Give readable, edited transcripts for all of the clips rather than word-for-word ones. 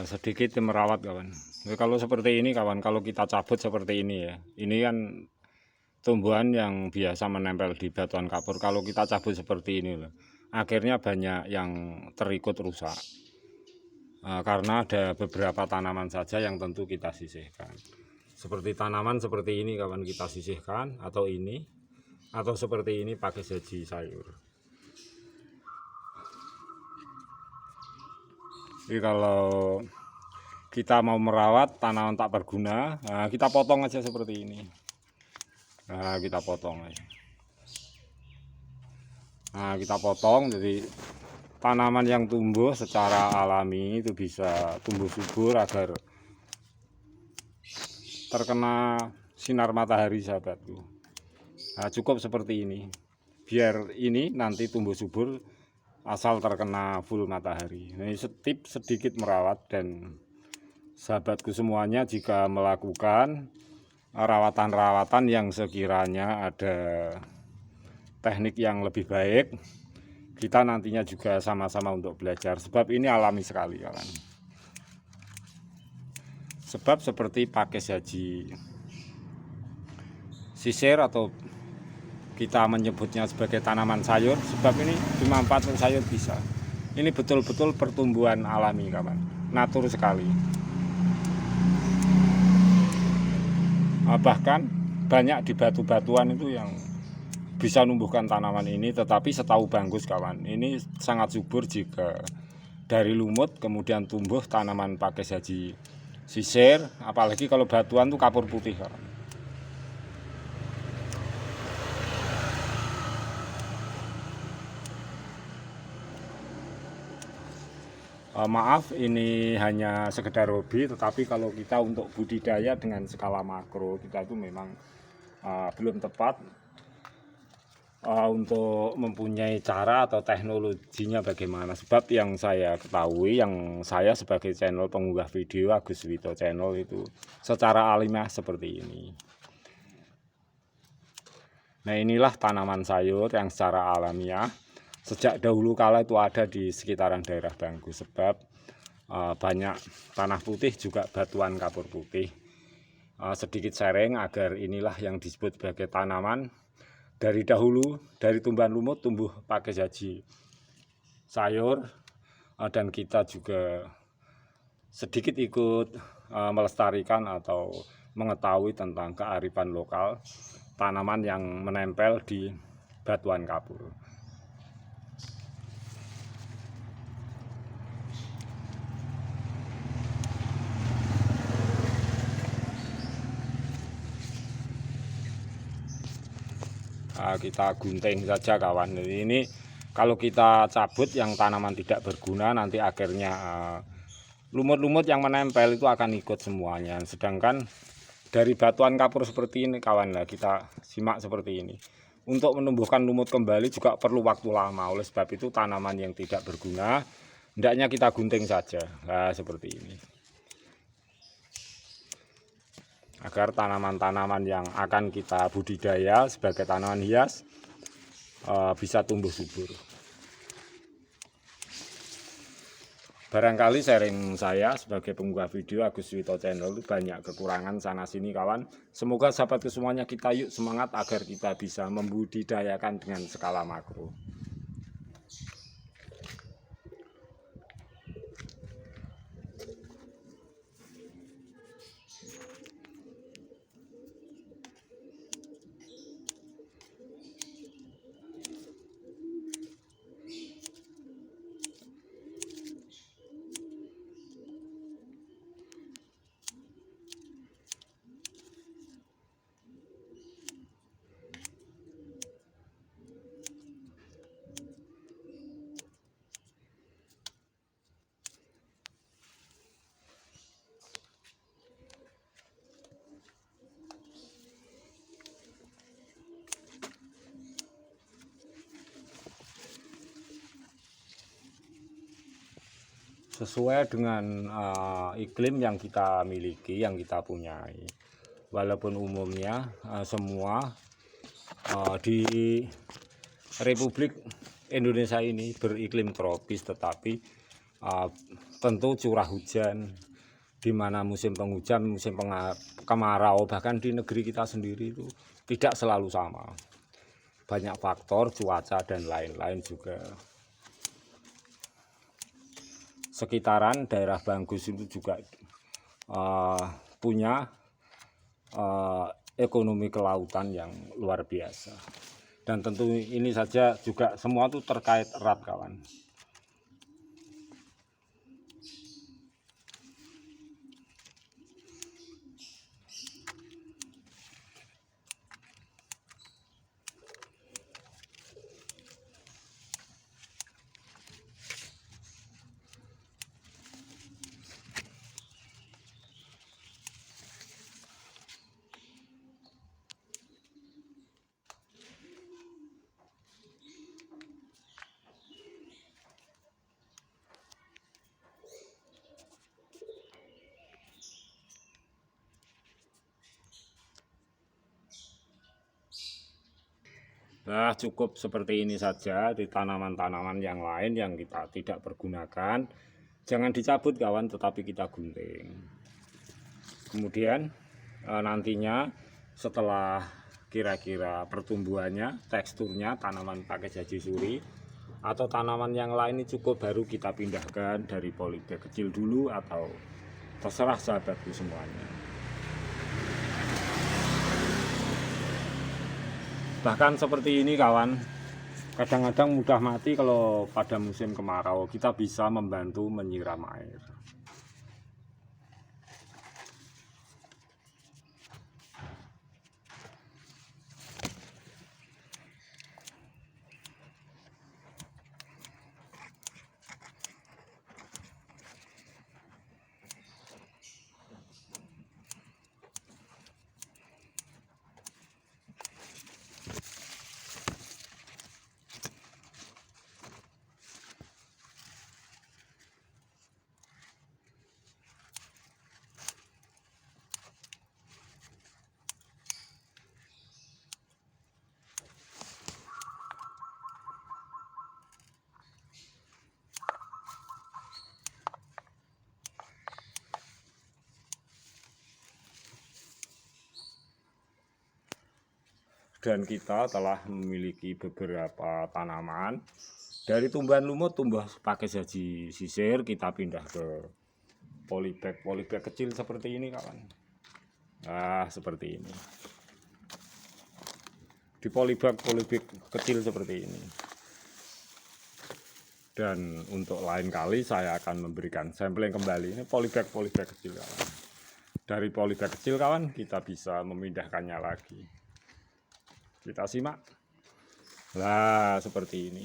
sedikit merawat kawan. Jadi kalau seperti ini kawan, kalau kita cabut seperti ini ya, ini kan tumbuhan yang biasa menempel di batuan kapur. Kalau kita cabut seperti ini loh, akhirnya banyak yang terikut rusak. Karena ada beberapa tanaman saja yang tentu kita sisihkan. Seperti tanaman seperti ini kawan, kita sisihkan, atau ini, atau seperti ini pakai saji sayur. Jadi kalau kita mau merawat tanaman tak berguna, kita potong aja seperti ini. Kita potong aja. Kita potong, jadi tanaman yang tumbuh secara alami itu bisa tumbuh subur agar terkena sinar matahari sahabatku. Cukup seperti ini, biar ini nanti tumbuh subur asal terkena full matahari. Ini tip sedikit merawat, dan sahabatku semuanya jika melakukan rawatan-rawatan yang sekiranya ada teknik yang lebih baik, kita nantinya juga sama-sama untuk belajar, sebab ini alami sekali kawan. Sebab seperti pakai saji sisir, atau kita menyebutnya sebagai tanaman sayur, sebab ini dimanfaatkan sayur bisa. Ini betul-betul pertumbuhan alami kawan, natur sekali. Bahkan banyak di batu-batuan itu yang bisa numbuhkan tanaman ini, tetapi setahu Banggus kawan, ini sangat subur jika dari lumut kemudian tumbuh tanaman pakai saji sisir, apalagi kalau batuan tuh kapur putih kawan. Maaf, ini hanya sekedar hobi, tetapi kalau kita untuk budidaya dengan skala makro, kita itu memang belum tepat untuk mempunyai cara atau teknologinya bagaimana. Sebab yang saya ketahui, yang saya sebagai channel pengunggah video Agus Wito Channel itu secara alamiah seperti ini. Nah, inilah tanaman sayur yang secara alamiah sejak dahulu kala itu ada di sekitaran daerah Banggus. Sebab banyak tanah putih juga batuan kapur putih. Sedikit sharing agar inilah yang disebut sebagai tanaman dari dahulu, dari tumbuhan lumut tumbuh pakai saji sayur, dan kita juga sedikit ikut melestarikan atau mengetahui tentang kearifan lokal tanaman yang menempel di batuan kapur. Kita gunting saja kawan. Jadi ini kalau kita cabut yang tanaman tidak berguna, nanti akhirnya lumut-lumut yang menempel itu akan ikut semuanya. Sedangkan dari batuan kapur seperti ini kawan, lah kita simak seperti ini, untuk menumbuhkan lumut kembali juga perlu waktu lama. Oleh sebab itu tanaman yang tidak berguna hendaknya kita gunting saja. Seperti ini, agar tanaman-tanaman yang akan kita budidaya sebagai tanaman hias bisa tumbuh subur. Barangkali sharing saya sebagai pengunggah video Agus Wito Channel itu banyak kekurangan sana sini kawan. Semoga sahabatku semuanya kita yuk semangat agar kita bisa membudidayakan dengan skala makro. Sesuai dengan iklim yang kita miliki, yang kita punyai. Walaupun umumnya semua di Republik Indonesia ini beriklim tropis, tetapi tentu curah hujan, di mana musim penghujan, musim kemarau, bahkan di negeri kita sendiri itu tidak selalu sama. Banyak faktor cuaca dan lain-lain juga. Sekitaran daerah Banggus itu juga punya ekonomi kelautan yang luar biasa. Dan tentu ini saja juga semua itu terkait erat, kawan. Nah, cukup seperti ini saja. Di tanaman-tanaman yang lain yang kita tidak pergunakan, jangan dicabut, kawan, tetapi kita gunting. Kemudian nantinya setelah kira-kira pertumbuhannya, teksturnya, tanaman pakai jaji suri atau tanaman yang lain ini cukup, baru kita pindahkan dari polybag kecil dulu, atau terserah sahabatku semuanya. Bahkan seperti ini, kawan, kadang-kadang mudah mati kalau pada musim kemarau. Kita bisa membantu menyiram air. Dan kita telah memiliki beberapa tanaman. Dari tumbuhan lumut tumbuh pakai jaji sisir, kita pindah ke polybag kecil seperti ini, kawan. Nah, seperti ini. Di polybag kecil seperti ini. Dan untuk lain kali saya akan memberikan sampling kembali. Ini polybag kecil, kawan. Dari polybag kecil, kawan, kita bisa memindahkannya lagi. Kita simak. Nah, seperti ini.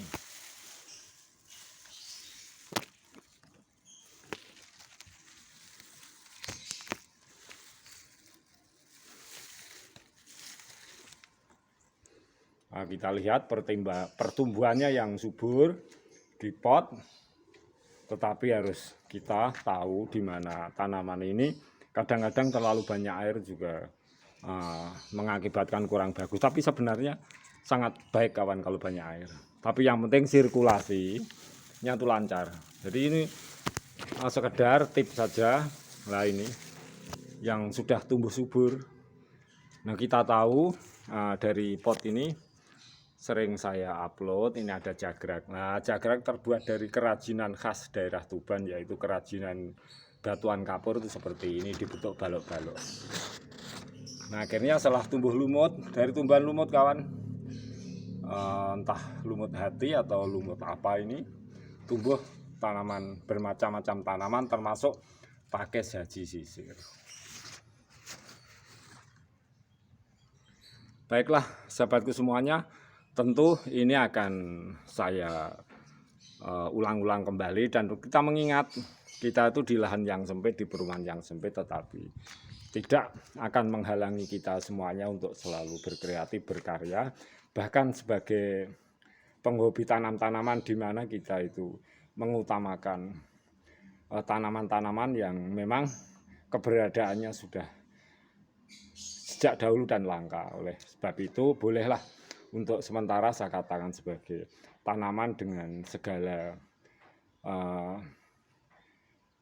Nah, kita lihat pertumbuhannya yang subur di pot, tetapi harus kita tahu di mana tanaman ini kadang-kadang terlalu banyak air juga mengakibatkan kurang bagus. Tapi sebenarnya sangat baik, kawan, kalau banyak air. Tapi yang penting sirkulasinya itu lancar. Jadi ini sekedar tips saja. Nah, ini yang sudah tumbuh subur. Nah, kita tahu dari pot ini sering saya upload, ini ada jagrak. Nah, jagrak terbuat dari kerajinan khas daerah Tuban, yaitu kerajinan batuan kapur itu seperti ini, dibentuk balok-balok. Nah, akhirnya setelah tumbuh lumut, dari tumbuhan lumut, kawan, entah lumut hati atau lumut apa ini, tumbuh tanaman, bermacam-macam tanaman, termasuk pakai jaji sisir. Baiklah, sahabatku semuanya, tentu ini akan saya ulang-ulang kembali, dan kita mengingat kita itu di lahan yang sempit, di perumahan yang sempit, tetapi tidak akan menghalangi kita semuanya untuk selalu berkreatif, berkarya. Bahkan sebagai penghobi tanam-tanaman, di mana kita itu mengutamakan tanaman-tanaman yang memang keberadaannya sudah sejak dahulu dan langka. Oleh sebab itu, bolehlah untuk sementara saya katakan sebagai tanaman dengan segala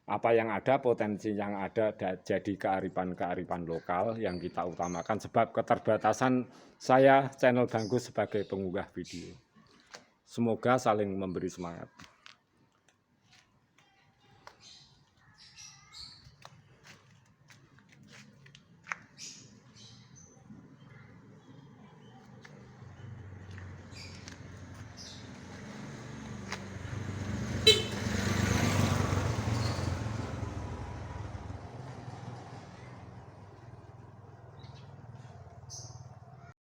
apa yang ada, potensi yang ada jadi kearifan lokal yang kita utamakan, sebab keterbatasan saya channel Banggus sebagai pengunggah video. Semoga saling memberi semangat.